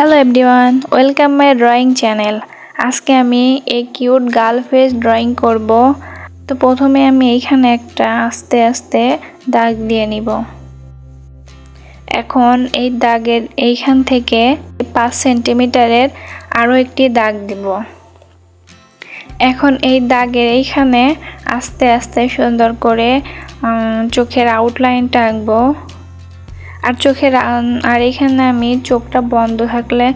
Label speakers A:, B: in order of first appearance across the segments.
A: Hello everyone, welcome my drawing channel. আজকে আমি এই কিউট গার্ল ফেস ড্রয়িং করব। তো প্রথমে আমি এইখানে একটা আস্তে আস্তে দাগ দিয়ে নিব। এখন এই দাগের এইখান থেকে 5 সেন্টিমিটারের আরও একটি দাগ দিব। এখন এই দাগের এইখানে আস্তে আস্তে সুন্দর করে চোখের আউটলাইনটা আঁকবো। আর এখানে আমি চোখটা বন্ধ থাকলে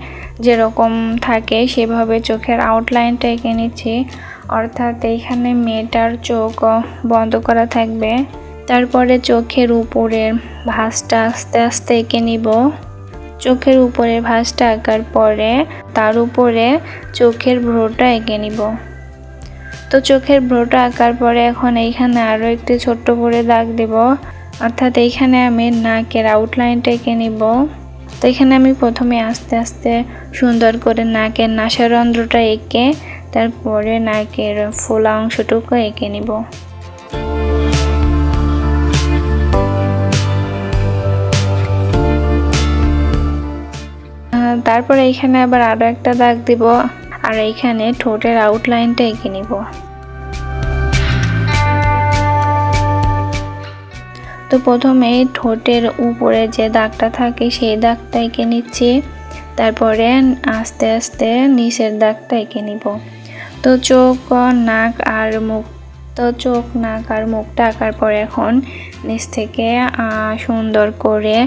A: যেরকম থাকে সেভাবে চোখের আউটলাইনটা এঁকে নিচ্ছি, অর্থাৎ এইখানে মেয়েটার চোখ বন্ধ করা থাকবে। তারপরে চোখের উপরের ভাঁজটা আস্তে আস্তে এঁকে নিব। চোখের উপরের ভাঁজটা আঁকার পরে তার উপরে চোখের ভ্রুটা এঁকে নিব। তো চোখের ভ্রুটা আঁকার পরে এখন এইখানে আরও একটি ছোট্ট করে দাগ দেব, অর্থাৎ এইখানে আমি নাকের আউটলাইনটা এঁকে নিব। তো এখানে আমি প্রথমে আস্তে আস্তে সুন্দর করে নাকের নাসারন্ধ্রটা এঁকে তারপরে নাকের ফোলা অংশটুকু এঁকে নিব। তারপরে এইখানে আবার আরও একটা দাগ দিব, আর এইখানে ঠোঁটের আউটলাইনটা এঁকে নিব। তো প্রথমে ঠোঁটের উপরে যে দাগটা থাকে সেই দাগটা এঁকে নিচ্ছি, তারপরে আস্তে আস্তে নিচের দাগটা এঁকে নিব। তো চোখ নাক আর মুখটা আঁকার পরে এখন নিচ থেকে সুন্দর করে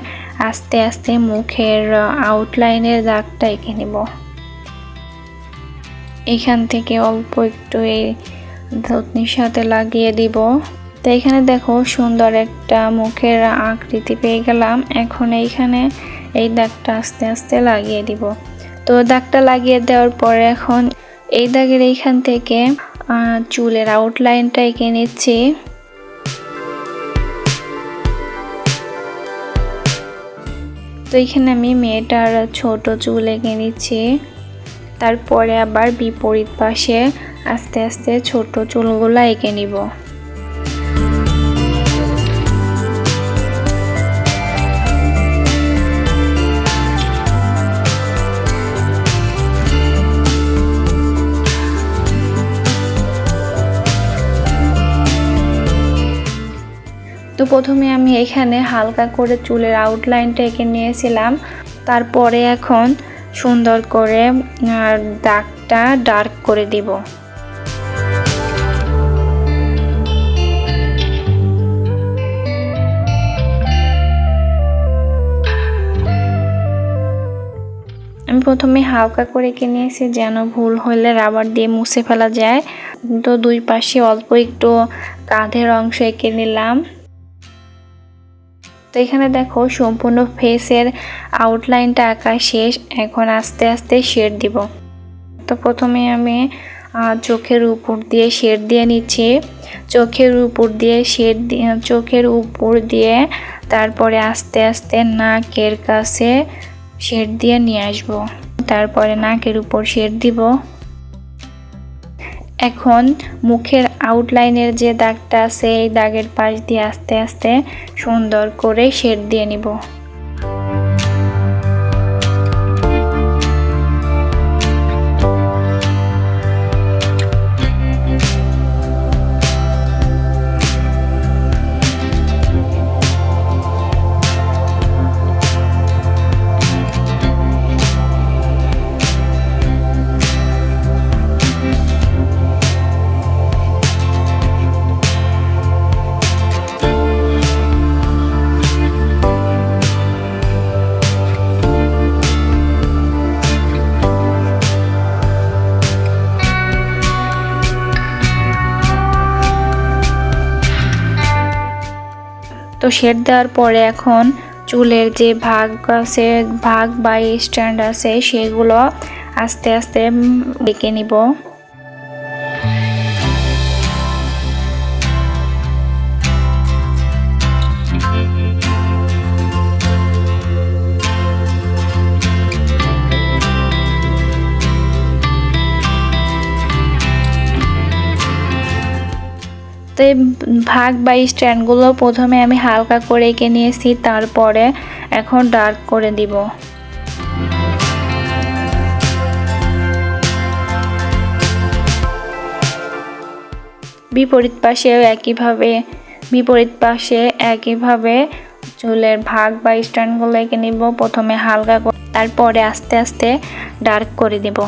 A: আস্তে আস্তে মুখের আউটলাইনের দাগটা এঁকে নিব। এখান থেকে অল্প একটু এই ধুতনির সাথে লাগিয়ে দিব। তো এখানে দেখো সুন্দর একটা মুখের আকৃতি পেয়ে গেলাম। এখন এইখানে এই দাগটা আস্তে আস্তে লাগিয়ে দিব। তো দাগটা লাগিয়ে দেওয়ার পরে এখন এই দাগের এইখান থেকে চুলের আউটলাইনটা এঁকে নিচ্ছি। তো এখানে আমি মেয়েটার ছোট চুল এঁকে নিচ্ছি, তারপরে আবার বিপরীত পাশে আস্তে আস্তে ছোট চুলগুলো এঁকে নিব। তো প্রথমে আমি এখানে হালকা করে চুলের আউটলাইনটা এঁকে নিয়েছিলাম, তারপরে এখন সুন্দর করে দাগটা ডার্ক করে দিব। আমি প্রথমে হালকা করে এঁকে নিয়েছি যেন ভুল হলে রাবার দিয়ে মুছে ফেলা যায়। তো দুই পাশে অল্প একটু কাঁধের অংশ এঁকে নিলাম। তো এখানে দেখো সম্পূর্ণ ফেসের আউটলাইনটা আঁকা শেষ। এখন আস্তে আস্তে শেড দিব। তো প্রথমে আমি চোখের উপর দিয়ে শেড দিয়ে নিচ্ছি। চোখের উপর দিয়ে তারপরে আস্তে আস্তে নাকের কাছে শেড দিয়ে নিয়ে আসবো। তারপরে নাকের উপর শেড দিব। এখন মুখের আউটলাইনের যে দাগটা আছে এই দাগের পাশ দিয়ে আস্তে আস্তে সুন্দর করে শেড দিয়ে নিব। তো শেড দেওয়ার পরে এখন চুলের যে ভাগ বা স্ট্যান্ড আছে সেগুলো আস্তে আস্তে এঁকে নিব। তো এই ভাগ বা স্ট্যান্ডগুলো প্রথমে আমি হালকা করে এঁকে নিয়েছি, তারপরে এখন ডার্ক করে দিব। বিপরীত পাশে একইভাবে চুলের ভাগ বা স্ট্যান্ডগুলো এঁকে নিব। প্রথমে হালকা করে তারপরে আস্তে আস্তে ডার্ক করে দিব।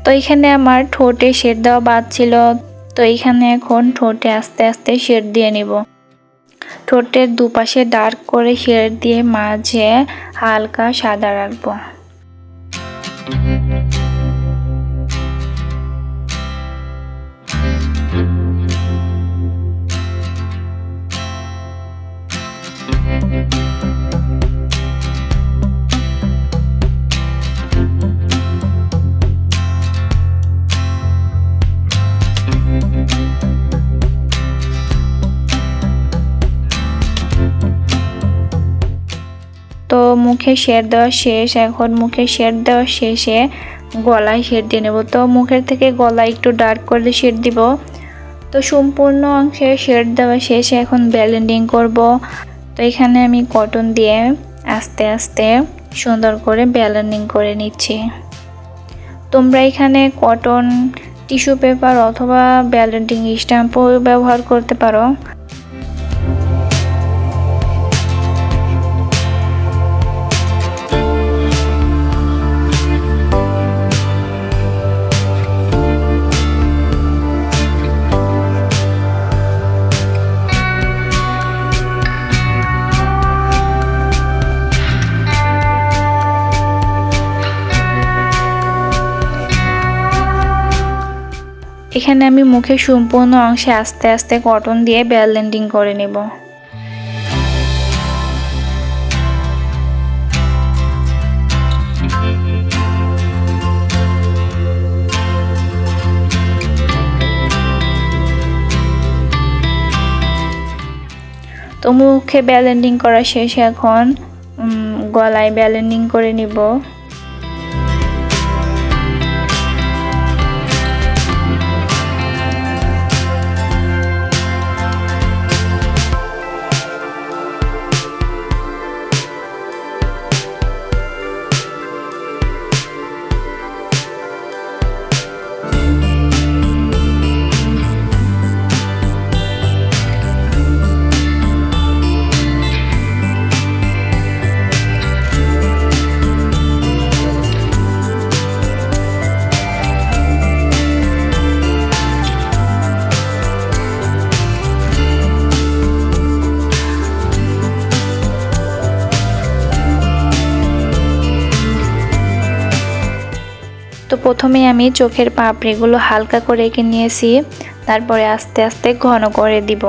A: তো এখানে আমার ঠোঁটে শেড দেওয়া বাদ ছিল, তো এখানে এখন ঠোঁটে আস্তে আস্তে শেড দিয়ে নিব। ঠোঁটের দুপাশে ডার্ক করে শেড দিয়ে মাঝে হালকা সাদা রাখবো। তো মুখে শেড দেওয়া শেষ। এখন মুখে শেড দেওয়া শেষে গলায় শেড দিয়ে নেব। তো মুখের থেকে গলায় একটু ডার্ক করে শেড দিব। তো সম্পূর্ণ অংশে শেড দেওয়া শেষে এখন ব্লেন্ডিং করব। তো এখানে আমি কটন দিয়ে আস্তে আস্তে সুন্দর করে ব্লেন্ডিং করে নিচ্ছি। তোমরা এখানে কটন, টিস্যু পেপার অথবা ব্লেন্ডিং স্ট্যাম্পও ব্যবহার করতে পারো। এখানে আমি মুখে সম্পূর্ণ অংশে আস্তে আস্তে কটন দিয়ে ব্লেন্ডিং করে নেব। তো মুখে ব্লেন্ডিং করা শেষ, এখন গলায় ব্লেন্ডিং করে নিব। তো প্রথমে আমি চোখের পাপড়িগুলো হালকা করে এঁকে নিয়েছি, তারপরে আস্তে আস্তে ঘন করে দিব।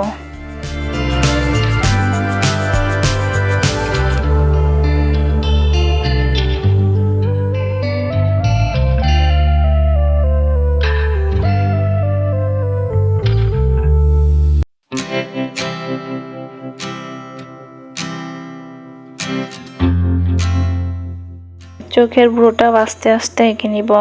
A: চোখের ভ্রুটা আস্তে আস্তে এঁকে নিব।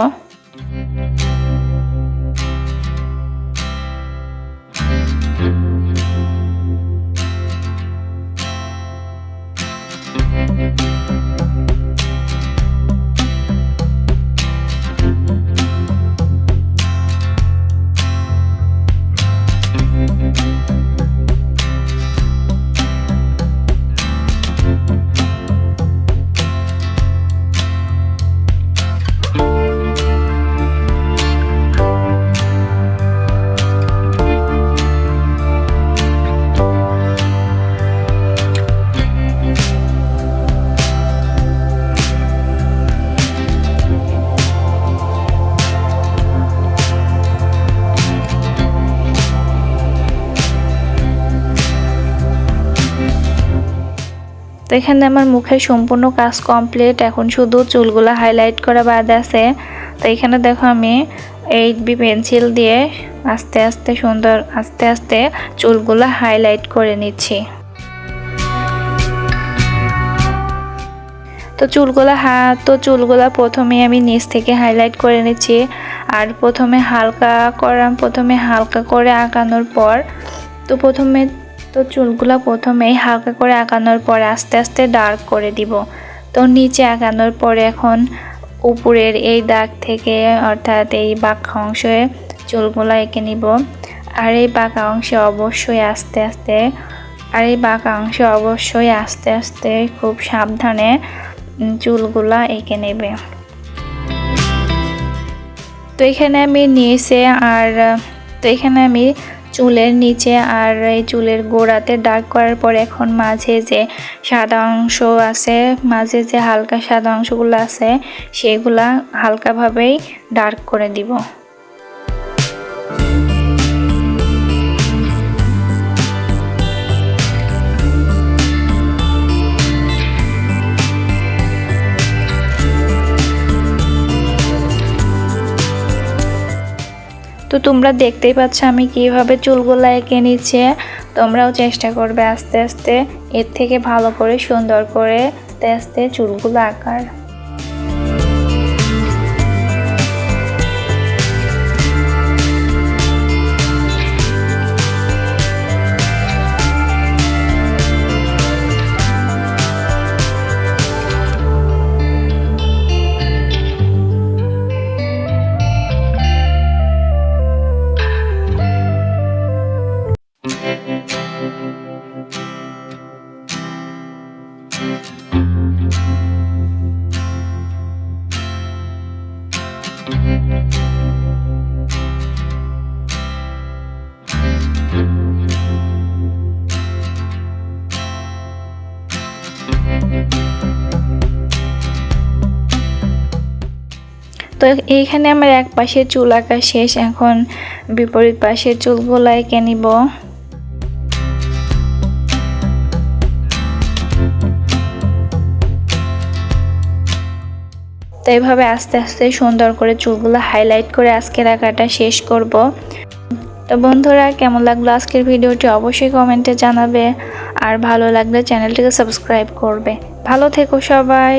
A: এখানে আমার মুখের সম্পূর্ণ কাজ কমপ্লিট, এখন শুধু চুলগুলো হাইলাইট করা বাদ আছে। তো এখানে দেখো আমি 8B পেন্সিল দিয়ে আস্তে আস্তে চুলগুলো হাইলাইট করে নিচ্ছি। তো চুলগুলা প্রথমে আমি নিচ থেকে হাইলাইট করে নিচ্ছি। আর প্রথমে হালকা করে আঁকানোর পর চুলগুলা প্রথমেই হালকা করে আঁকানোর পর আস্তে আস্তে ডার্ক করে দিব। তো নিচে আঁকানোর পরে এখন উপরের এই দাগ থেকে অর্থাৎ এই বাঁকা অংশে চুলগুলা এঁকে নিব। আর এই বাঁকা অংশে অবশ্যই আস্তে আস্তে খুব সাবধানে চুলগুলা এঁকে নেবে। তো এখানে আমি চুলের নিচে আর এই চুলের গোড়াতে ডার্ক করার পর এখন মাঝে যে হালকা সাদা অংশগুলো আছে সেগুলা হালকাভাবেই ডার্ক করে দিব। তো তোমরা দেখতেই পাচ্ছ আমি কিভাবে চুলগুলো এঁকে নিচ্ছে। তোমরাও চেষ্টা করবে আস্তে আস্তে এর থেকে ভালো করে সুন্দর করে আস্তে চুলগুলো আঁকার। তো এইখানে আমার এক পাশে চুল আঁকা শেষ, এখন বিপরীত পাশের চুলগুলো এঁকে নিব। তো এইভাবে আস্তে আস্তে সুন্দর করে চুলগুলো হাইলাইট করে আজকের আঁকাটা শেষ করব। তো বন্ধুরা, কেমন লাগলো আজকের ভিডিওটি অবশ্যই কমেন্টে জানাবে, আর ভালো লাগলে চ্যানেলটিকে সাবস্ক্রাইব করবে। ভালো থেকো সবাই।